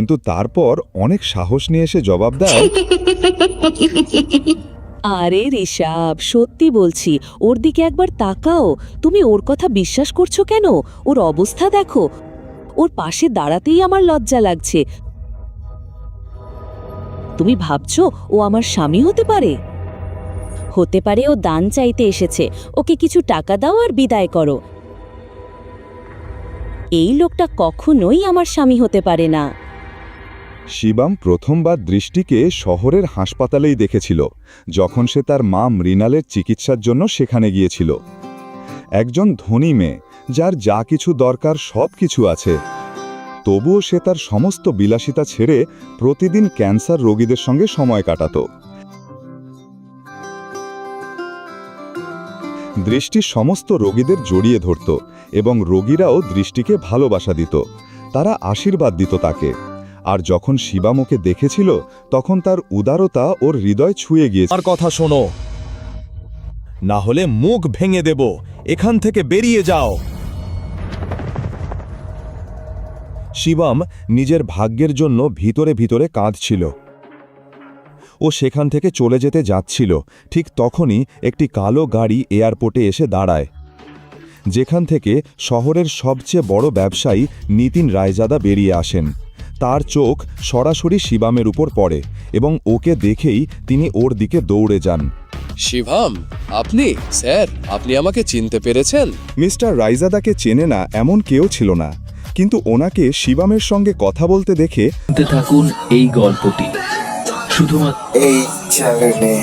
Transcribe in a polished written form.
কিন্তু তারপর অনেক সাহস নিয়ে এসে জবাব দেয়, আরে ঋষাব, সত্যি বলছি, ওর দিকে একবার তাকাও। তুমি ওর কথা বিশ্বাস করছো কেন? ওর অবস্থা দেখো, ওর পাশে দাঁড়াতেই আমার লজ্জা লাগছে। তুমি ভাবছো ও আমার স্বামী হতে পারে? হতে পারে ও দান চাইতে এসেছে, ওকে কিছু টাকা দাও আর বিদায় করো। এই লোকটা কখনোই আমার স্বামী হতে পারে না। শিবাম প্রথমবার দৃষ্টিকে শহরের হাসপাতালেই দেখেছিল, যখন সে তার মা মৃণালের চিকিৎসার জন্য সেখানে গিয়েছিল। একজন ধনী মেয়ে, যার যা কিছু দরকার সব কিছু আছে, তবুও সে তার সমস্ত বিলাসিতা ছেড়ে প্রতিদিন ক্যান্সার রোগীদের সঙ্গে সময় কাটাত। দৃষ্টি সমস্ত রোগীদের জড়িয়ে ধরত এবং রোগীরাও দৃষ্টিকে ভালোবাসা দিত, তারা আশীর্বাদ দিত তাকে। আর যখন শিবাম ওকে দেখেছিল, তখন তার উদারতা ওর হৃদয় ছুঁয়ে গিয়েছে। আমার কথা শোনো, না হলে মুখ ভেঙে দেব। এখান থেকে বেরিয়ে যাও। শিবম নিজের ভাগ্যের জন্য ভিতরে ভিতরে কাঁদছিল। ও সেখান থেকে চলে যেতে যাচ্ছিল, ঠিক তখনই একটি কালো গাড়ি এয়ারপোর্টে এসে দাঁড়ায়, যেখান থেকে শহরের সবচেয়ে বড় ব্যবসায়ী নিতিন রায়জাদা বেরিয়ে আসেন। তার চোখ সরাসরি শিবামের উপর পড়ে এবং ওকে দেখেই তিনি ওর দিকে দৌড়ে যান। শিভাম, আপনি? স্যার, আপনি আমাকে চিনতে পেরেছেন? মিস্টার রায়জাদাকে চেনে না এমন কেউ ছিল না, কিন্তু ওনাকে শিবামের সঙ্গে কথা বলতে দেখে থাকুন এই গল্পটি শুধুমাত্র এই চ্যানেলে।